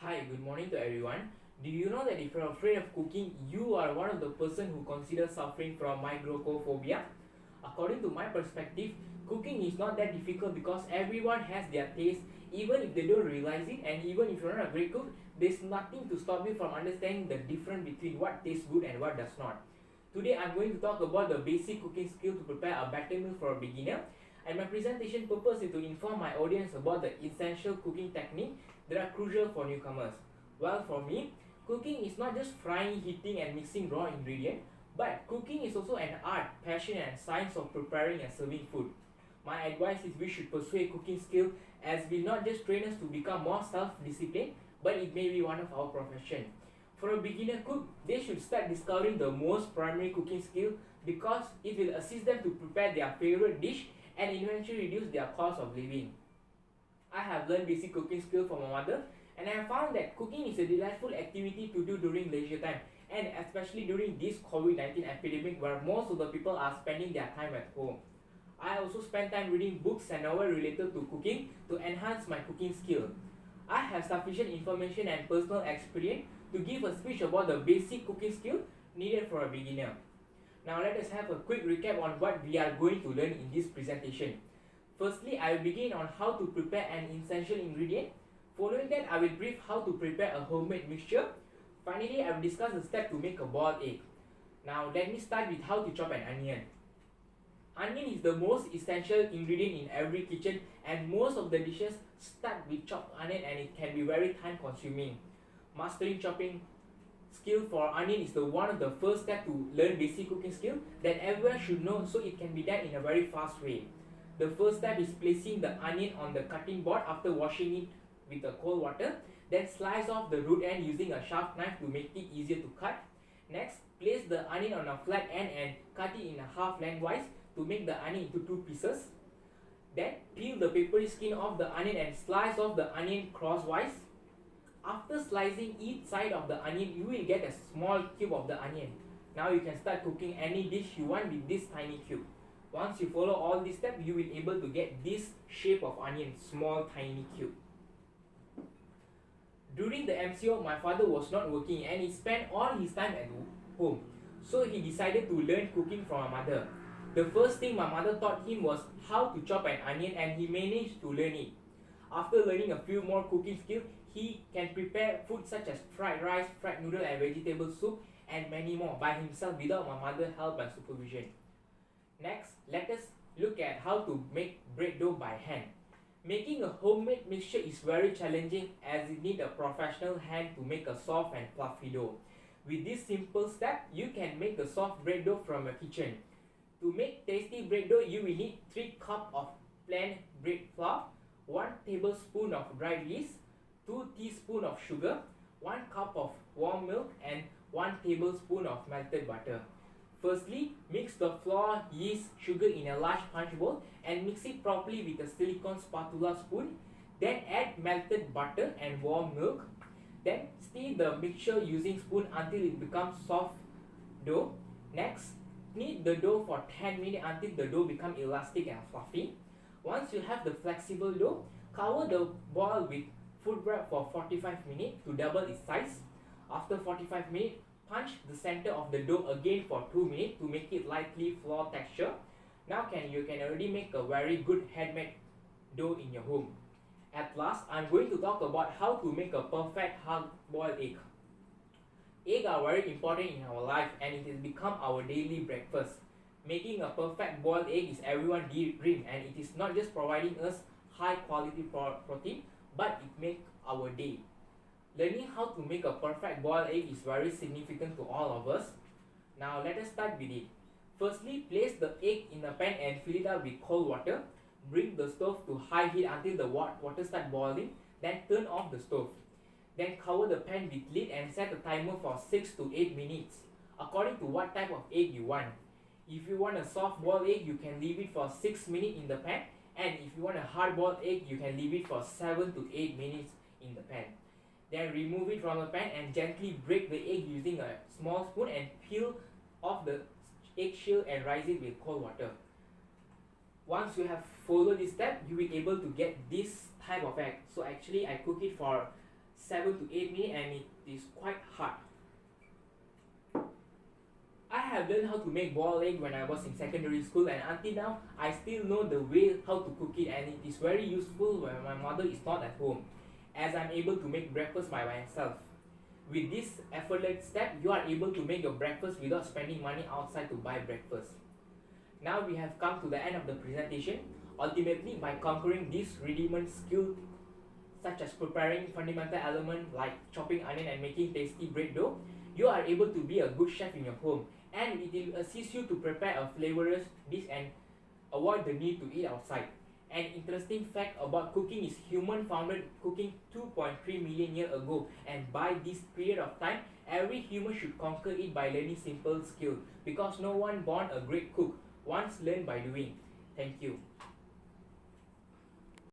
Hi, good morning to everyone. Do you know that if you're afraid of cooking, you are one of the person who considers suffering from microphobia? According to my perspective, cooking is not that difficult because everyone has their taste, even if they don't realize it, and even if you're not a great cook, there's nothing to stop you from understanding the difference between what tastes good and what does not. Today, I'm going to talk about the basic cooking skill to prepare a better meal for a beginner. And my presentation purpose is to inform my audience about the essential cooking technique that are crucial for newcomers. Well, for me, cooking is not just frying, heating, and mixing raw ingredients, but cooking is also an art, passion, and science of preparing and serving food. My advice is we should pursue a cooking skill as will not just train us to become more self-disciplined, but it may be one of our profession. For a beginner cook, they should start discovering the most primary cooking skill because it will assist them to prepare their favorite dish and eventually reduce their cost of living. I have learned basic cooking skills from my mother, and I have found that cooking is a delightful activity to do during leisure time, and especially during this COVID-19 epidemic where most of the people are spending their time at home. I also spend time reading books and novels related to cooking to enhance my cooking skill. I have sufficient information and personal experience to give a speech about the basic cooking skill needed for a beginner. Now let us have a quick recap on what we are going to learn in this presentation. Firstly, I will begin on how to prepare an essential ingredient. Following that, I will brief how to prepare a homemade mixture. Finally, I will discuss the step to make a boiled egg. Now let me start with how to chop an onion. Onion is the most essential ingredient in every kitchen, and most of the dishes start with chopped onion, and it can be very time consuming. Mastering chopping skill for onion is the one of the first step to learn basic cooking skill that everyone should know so it can be done in a very fast way. The first step is placing the onion on the cutting board after washing it with the cold water. Then slice off the root end using a sharp knife to make it easier to cut. Next, place the onion on a flat end and cut it in half lengthwise to make the onion into two pieces. Then peel the papery skin off the onion and slice off the onion crosswise. After slicing each side of the onion, you will get a small cube of the onion. Now you can start cooking any dish you want with this tiny cube. Once you follow all these steps, you will be able to get this shape of onion, small tiny cube. During the MCO, my father was not working and he spent all his time at home. So he decided to learn cooking from my mother. The first thing my mother taught him was how to chop an onion, and he managed to learn it. After learning a few more cooking skills, he can prepare food such as fried rice, fried noodle and vegetable soup and many more by himself without my mother's help and supervision. Next, let us look at how to make bread dough by hand. Making a homemade mixture is very challenging as it needs a professional hand to make a soft and fluffy dough. With this simple step, you can make a soft bread dough from your kitchen. To make tasty bread dough, you will need 3 cups of plain bread flour, 1 tablespoon of dried yeast, 2 teaspoons of sugar, 1 cup of warm milk and 1 tablespoon of melted butter. Firstly, mix the flour, yeast, sugar in a large punch bowl and mix it properly with a silicone spatula spoon. Then add melted butter and warm milk. Then stir the mixture using spoon until it becomes soft dough. Next, knead the dough for 10 minutes until the dough becomes elastic and fluffy. Once you have the flexible dough, cover the bowl with food wrap for 45 minutes to double its size. After 45 minutes, punch the center of the dough again for 2 minutes to make it lightly flour texture. Now you can already make a very good handmade dough in your home. At last, I'm going to talk about how to make a perfect hard-boiled egg. Eggs are very important in our life and it has become our daily breakfast. Making a perfect boiled egg is everyone's dream, and it is not just providing us high quality protein, but it makes our day. Learning how to make a perfect boiled egg is very significant to all of us. Now let us start with it. Firstly, place the egg in a pan and fill it up with cold water. Bring the stove to high heat until the water starts boiling, then turn off the stove. Then cover the pan with lid and set a timer for 6 to 8 minutes, according to what type of egg you want. If you want a soft boiled egg, you can leave it for 6 minutes in the pan, and if you want a hard boiled egg, you can leave it for 7 to 8 minutes in the pan. Then remove it from the pan and gently break the egg using a small spoon and peel off the eggshell and rise it with cold water. Once you have followed this step, you will be able to get this type of egg. So actually I cook it for 7 to 8 minutes, and it is quite hard. I have learned how to make boiled egg when I was in secondary school, and until now I still know the way how to cook it, and it is very useful when my mother is not at home, as I'm able to make breakfast by myself. With this effortless step, you are able to make your breakfast without spending money outside to buy breakfast. Now we have come to the end of the presentation. Ultimately, by conquering these rudiment skills such as preparing fundamental elements like chopping onion and making tasty bread dough, you are able to be a good chef in your home, and it will assist you to prepare a flavorous dish and avoid the need to eat outside. An interesting fact about cooking is human founded cooking 2.3 million years ago, and by this period of time, every human should conquer it by learning simple skills, because no one born a great cook, once learned by doing. Thank you.